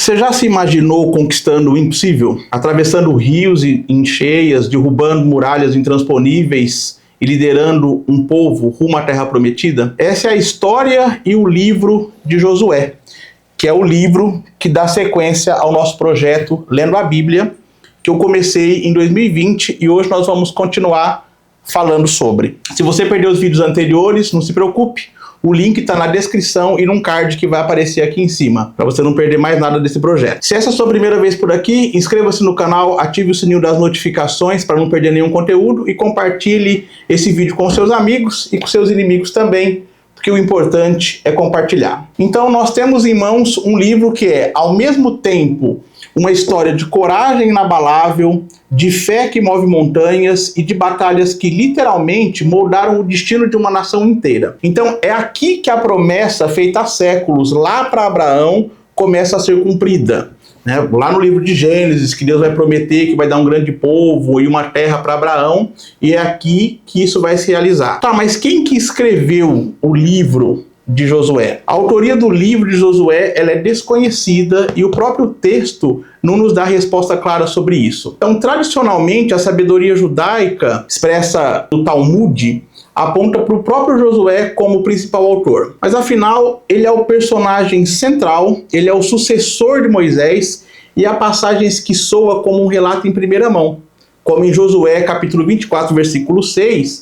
Você já se imaginou conquistando o impossível? Atravessando rios em cheias, derrubando muralhas intransponíveis e liderando um povo rumo à Terra Prometida? Essa é a história e o livro de Josué, que é o livro que dá sequência ao nosso projeto Lendo a Bíblia, que eu comecei em 2020 e hoje nós vamos continuar falando sobre. Se você perdeu os vídeos anteriores, não se preocupe. O link está na descrição e num card que vai aparecer aqui em cima, para você não perder mais nada desse projeto. Se essa é a sua primeira vez por aqui, inscreva-se no canal, ative o sininho das notificações para não perder nenhum conteúdo e compartilhe esse vídeo com seus amigos e com seus inimigos também, porque o importante é compartilhar. Então nós temos em mãos um livro que é, ao mesmo tempo, uma história de coragem inabalável, de fé que move montanhas e de batalhas que literalmente moldaram o destino de uma nação inteira. Então é aqui que a promessa feita há séculos, lá para Abraão, começa a ser cumprida. Lá no livro de Gênesis, que Deus vai prometer que vai dar um grande povo e uma terra para Abraão, e é aqui que isso vai se realizar. Tá, mas quem que escreveu o livro de Josué? A autoria do livro de Josué ela é desconhecida e o próprio texto não nos dá resposta clara sobre isso. Então, tradicionalmente, a sabedoria judaica expressa no Talmud aponta para o próprio Josué como principal autor. Mas afinal, ele é o personagem central, ele é o sucessor de Moisés e há passagens que soa como um relato em primeira mão, como em Josué capítulo 24, versículo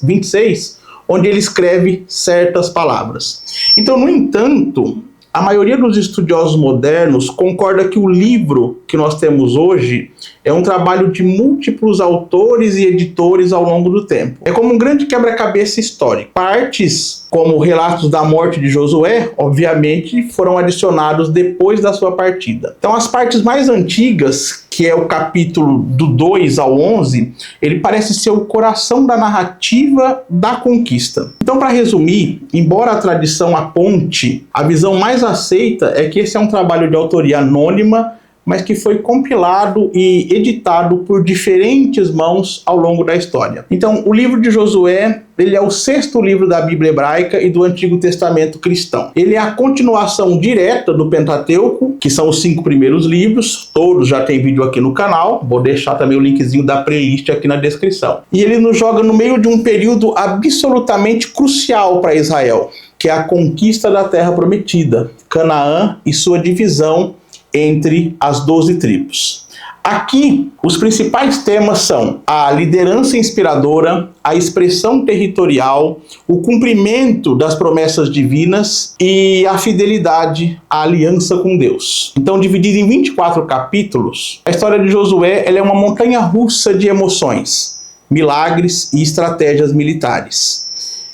26, onde ele escreve certas palavras. Então, no entanto, a maioria dos estudiosos modernos concorda que o livro que nós temos hoje é um trabalho de múltiplos autores e editores ao longo do tempo. É como um grande quebra-cabeça histórico. Partes, como relatos da morte de Josué, obviamente, foram adicionados depois da sua partida. Então, as partes mais antigas, que é o capítulo do 2 ao 11, ele parece ser o coração da narrativa da conquista. Então, para resumir, embora a tradição aponte, a visão mais aceita é que esse é um trabalho de autoria anônima, mas que foi compilado e editado por diferentes mãos ao longo da história. Então, o livro de Josué, ele é o 6º livro da Bíblia hebraica e do Antigo Testamento cristão. Ele é a continuação direta do Pentateuco, que são os 5 primeiros livros, todos já tem vídeo aqui no canal, vou deixar também o linkzinho da playlist aqui na descrição. E ele nos joga no meio de um período absolutamente crucial para Israel, que é a conquista da Terra Prometida, Canaã e sua divisão entre as 12 tribos. Aqui, os principais temas são a liderança inspiradora, a expressão territorial, o cumprimento das promessas divinas e a fidelidade à aliança com Deus. Então, dividido em 24 capítulos, a história de Josué ela é uma montanha-russa de emoções, milagres e estratégias militares.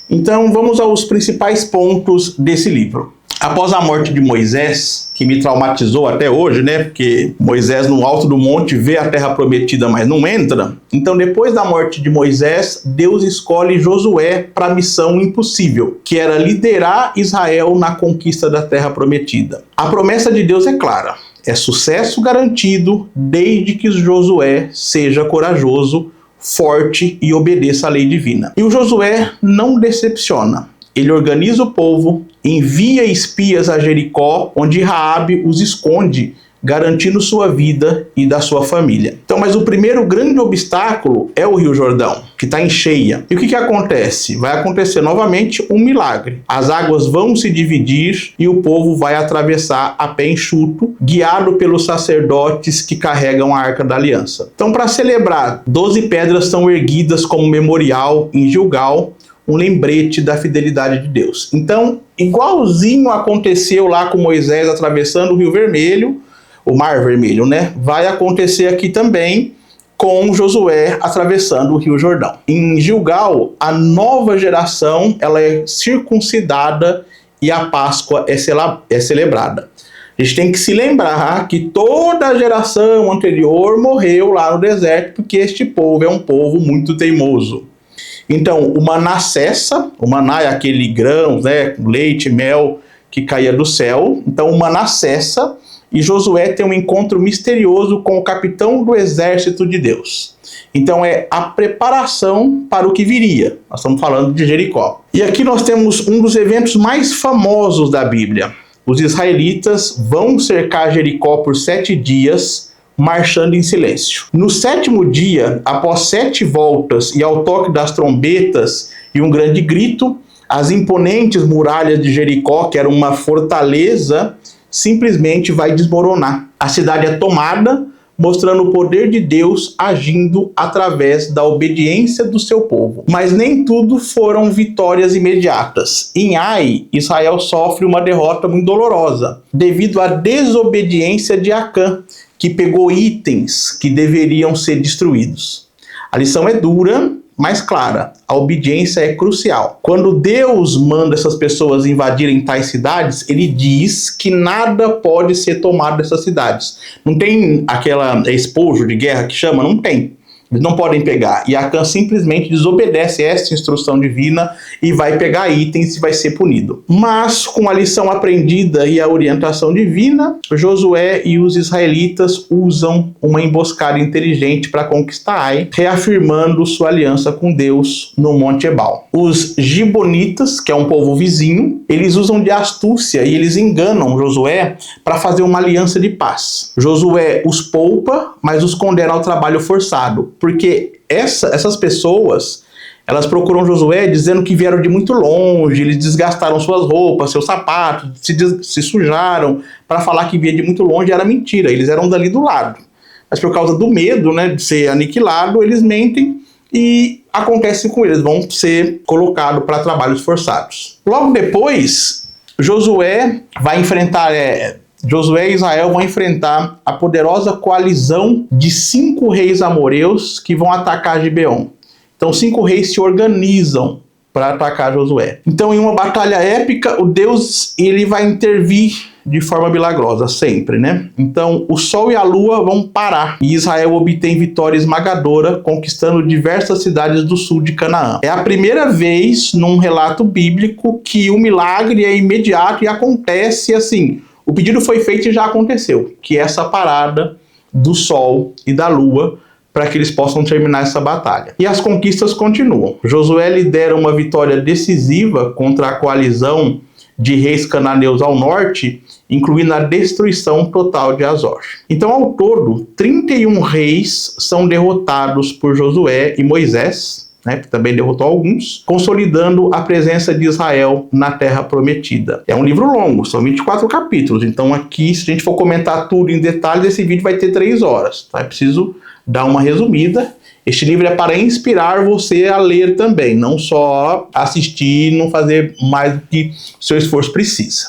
Então, vamos aos principais pontos desse livro. Após a morte de Moisés, que me traumatizou até hoje, porque Moisés no alto do monte vê a terra prometida, mas não entra. Então, depois da morte de Moisés, Deus escolhe Josué para a missão impossível, que era liderar Israel na conquista da terra prometida. A promessa de Deus é clara, é sucesso garantido desde que Josué seja corajoso, forte e obedeça à lei divina. E o Josué não decepciona. Ele organiza o povo, envia espias a Jericó, onde Raabe os esconde, garantindo sua vida e da sua família. Então, mas o primeiro grande obstáculo é o Rio Jordão, que está em cheia. E o que acontece? Vai acontecer novamente um milagre. As águas vão se dividir e o povo vai atravessar a pé enxuto, guiado pelos sacerdotes que carregam a Arca da Aliança. Então, para celebrar, 12 pedras são erguidas como memorial em Gilgal, um lembrete da fidelidade de Deus. Então, igualzinho aconteceu lá com Moisés atravessando o Rio Vermelho, o Mar Vermelho, vai acontecer aqui também com Josué atravessando o Rio Jordão. Em Gilgal, a nova geração ela é circuncidada e a Páscoa é celebrada. A gente tem que se lembrar que toda a geração anterior morreu lá no deserto, porque este povo é um povo muito teimoso. Então, o maná cessa, o maná é aquele grão, leite, mel que caía do céu. Então, o maná cessa e Josué tem um encontro misterioso com o capitão do exército de Deus. Então, é a preparação para o que viria. Nós estamos falando de Jericó. E aqui nós temos um dos eventos mais famosos da Bíblia, os israelitas vão cercar Jericó por 7 dias, marchando em silêncio. No 7º dia, após 7 voltas e ao toque das trombetas e um grande grito, as imponentes muralhas de Jericó, que era uma fortaleza, simplesmente vai desmoronar. A cidade é tomada, mostrando o poder de Deus agindo através da obediência do seu povo. Mas nem tudo foram vitórias imediatas. Em Ai, Israel sofre uma derrota muito dolorosa, devido à desobediência de Acã, que pegou itens que deveriam ser destruídos. A lição é dura, mas clara. A obediência é crucial. Quando Deus manda essas pessoas invadirem tais cidades, ele diz que nada pode ser tomado dessas cidades. Não tem aquela espojo de guerra que chama? Não tem. Eles não podem pegar. E Acã simplesmente desobedece essa instrução divina e vai pegar itens e vai ser punido. Mas, com a lição aprendida e a orientação divina, Josué e os israelitas usam uma emboscada inteligente para conquistar Ai, reafirmando sua aliança com Deus no Monte Ebal. Os Gibonitas, que é um povo vizinho, eles usam de astúcia e eles enganam Josué para fazer uma aliança de paz. Josué os poupa, mas os condena ao trabalho forçado, porque essas pessoas, elas procuram Josué dizendo que vieram de muito longe, eles desgastaram suas roupas, seus sapatos, se sujaram, para falar que vinha de muito longe. Era mentira, eles eram dali do lado. Mas por causa do medo, né, de ser aniquilado, eles mentem e acontece com eles, vão ser colocados para trabalhos forçados. Logo depois, Josué e Israel vão enfrentar a poderosa coalizão de 5 reis amoreus que vão atacar Gibeon. Então 5 reis se organizam para atacar Josué. Então, em uma batalha épica, o Deus ele vai intervir de forma milagrosa, sempre, né? Então, o sol e a lua vão parar e Israel obtém vitória esmagadora, conquistando diversas cidades do sul de Canaã. É a primeira vez num relato bíblico que o milagre é imediato e acontece assim. O pedido foi feito e já aconteceu, que é essa parada do sol e da lua para que eles possam terminar essa batalha. E as conquistas continuam. Josué lidera uma vitória decisiva contra a coalizão de reis cananeus ao norte, incluindo a destruição total de Azor. Então, ao todo, 31 reis são derrotados por Josué e Moisés, né, que também derrotou alguns, consolidando a presença de Israel na Terra Prometida. É um livro longo, são 24 capítulos, então aqui, se a gente for comentar tudo em detalhes, esse vídeo vai ter 3 horas, tá? É preciso dar uma resumida. Este livro é para inspirar você a ler também, não só assistir e não fazer mais do que o seu esforço precisa.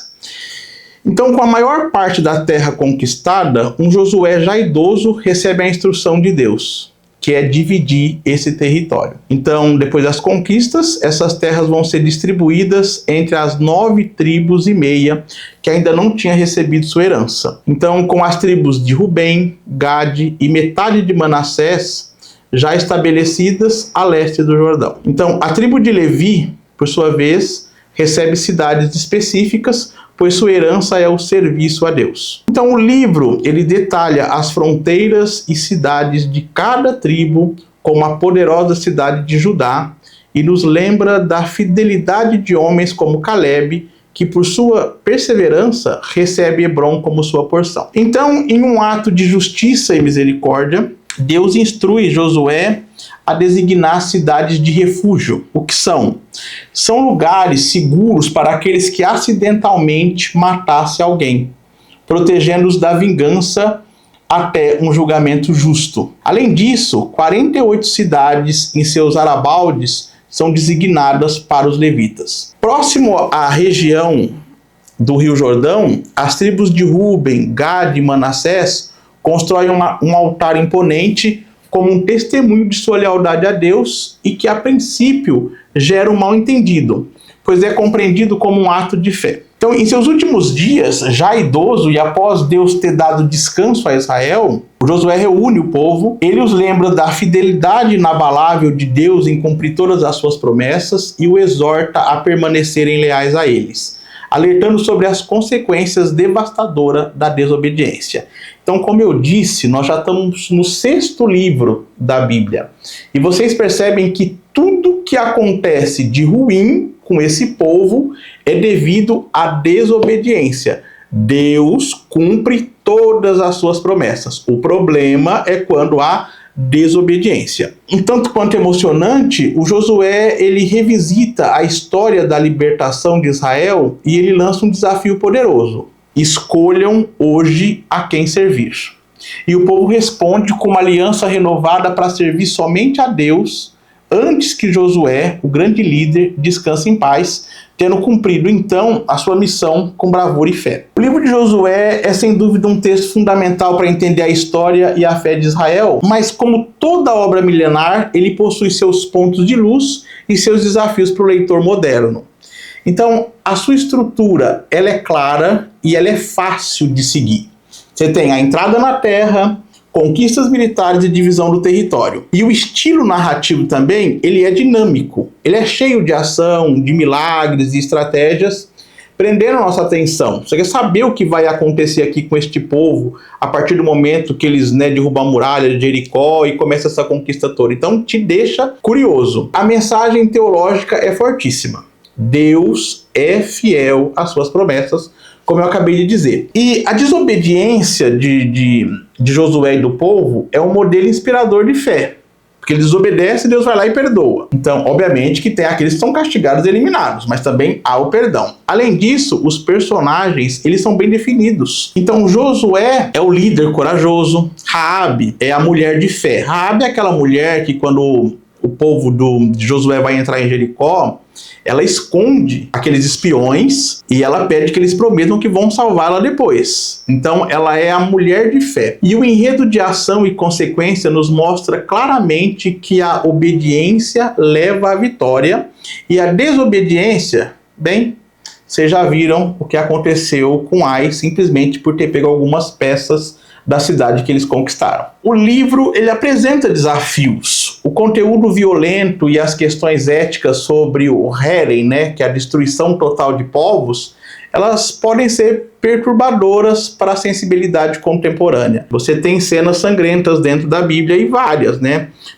Então, com a maior parte da terra conquistada, um Josué já idoso recebe a instrução de Deus, que é dividir esse território. Então, depois das conquistas, essas terras vão ser distribuídas entre as 9 tribos e meia que ainda não tinham recebido sua herança. Então, com as tribos de Rubem, Gade e metade de Manassés já estabelecidas a leste do Jordão. Então, a tribo de Levi, por sua vez, recebe cidades específicas, pois sua herança é o serviço a Deus. Então o livro, ele detalha as fronteiras e cidades de cada tribo, como a poderosa cidade de Judá, e nos lembra da fidelidade de homens como Caleb, que por sua perseverança recebe Hebrom como sua porção. Então, em um ato de justiça e misericórdia, Deus instrui Josué a designar cidades de refúgio. O que são? São lugares seguros para aqueles que acidentalmente matassem alguém, protegendo-os da vingança até um julgamento justo. Além disso, 48 cidades em seus arabaldes são designadas para os levitas. Próximo à região do Rio Jordão, as tribos de Ruben, Gade e Manassés constroem um altar imponente como um testemunho de sua lealdade a Deus e que, a princípio, gera um mal-entendido, pois é compreendido como um ato de fé. Então, em seus últimos dias, já idoso e após Deus ter dado descanso a Israel, Josué reúne o povo, ele os lembra da fidelidade inabalável de Deus em cumprir todas as suas promessas e o exorta a permanecerem leais a eles, alertando sobre as consequências devastadoras da desobediência. Então, como eu disse, nós já estamos no 6º livro da Bíblia. E vocês percebem que tudo que acontece de ruim com esse povo é devido à desobediência. Deus cumpre todas as suas promessas. O problema é quando há desobediência. Um tanto quanto emocionante, o Josué ele revisita a história da libertação de Israel e ele lança um desafio poderoso. Escolham hoje a quem servir. E o povo responde com uma aliança renovada para servir somente a Deus, antes que Josué, o grande líder, descanse em paz, tendo cumprido então a sua missão com bravura e fé. O livro de Josué é sem dúvida um texto fundamental para entender a história e a fé de Israel, mas como toda obra milenar, ele possui seus pontos de luz e seus desafios para o leitor moderno. Então, a sua estrutura, ela é clara e ela é fácil de seguir. Você tem a entrada na terra, conquistas militares e divisão do território. E o estilo narrativo também, ele é dinâmico. Ele é cheio de ação, de milagres e estratégias, prendendo a nossa atenção. Você quer saber o que vai acontecer aqui com este povo a partir do momento que eles derrubam a muralha de Jericó e começa essa conquista toda. Então te deixa curioso. A mensagem teológica é fortíssima. Deus é fiel às suas promessas, como eu acabei de dizer. E a desobediência de Josué e do povo é um modelo inspirador de fé. Porque eles desobedecem, Deus vai lá e perdoa. Então, obviamente que tem aqueles que são castigados e eliminados, mas também há o perdão. Além disso, os personagens, eles são bem definidos. Então, Josué é o líder corajoso, Raabe é a mulher de fé. Raabe é aquela mulher que quando o povo de Josué vai entrar em Jericó, ela esconde aqueles espiões e ela pede que eles prometam que vão salvá-la depois. Então ela é a mulher de fé. E o enredo de ação e consequência nos mostra claramente que a obediência leva à vitória e a desobediência, bem, vocês já viram o que aconteceu com Ai simplesmente por ter pego algumas peças da cidade que eles conquistaram. O livro, ele apresenta desafios. O conteúdo violento e as questões éticas sobre o Herem, que é a destruição total de povos, elas podem ser perturbadoras para a sensibilidade contemporânea. Você tem cenas sangrentas dentro da Bíblia e várias,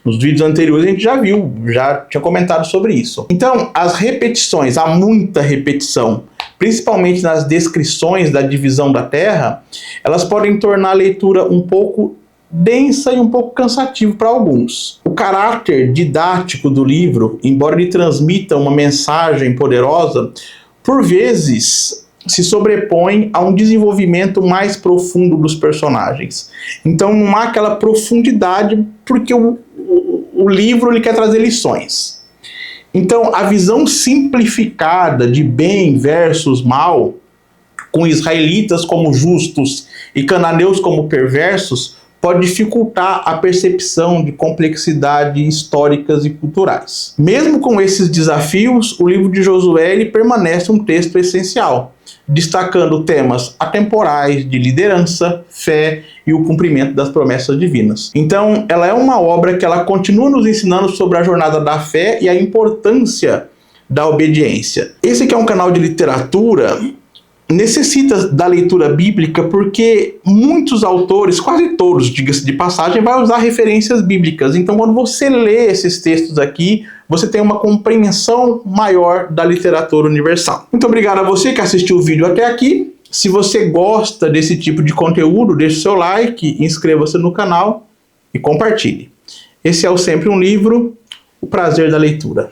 Nos vídeos anteriores a gente já viu, já tinha comentado sobre isso. Então, as repetições, há muita repetição, principalmente nas descrições da divisão da terra, elas podem tornar a leitura um pouco densa e um pouco cansativo para alguns. O caráter didático do livro, embora ele transmita uma mensagem poderosa, por vezes se sobrepõe a um desenvolvimento mais profundo dos personagens. Então não há aquela profundidade porque o livro ele quer trazer lições. Então, a visão simplificada de bem versus mal, com israelitas como justos e cananeus como perversos, pode dificultar a percepção de complexidades históricas e culturais. Mesmo com esses desafios, o livro de Josué ele permanece um texto essencial, destacando temas atemporais de liderança, fé e o cumprimento das promessas divinas. Então, ela é uma obra que ela continua nos ensinando sobre a jornada da fé e a importância da obediência. Esse aqui é um canal de literatura, necessita da leitura bíblica porque muitos autores, quase todos, diga-se de passagem, vai usar referências bíblicas. Então, quando você lê esses textos aqui, você tem uma compreensão maior da literatura universal. Muito obrigado a você que assistiu o vídeo até aqui. Se você gosta desse tipo de conteúdo, deixe seu like, inscreva-se no canal e compartilhe. Esse é o Sempre um Livro, o prazer da leitura.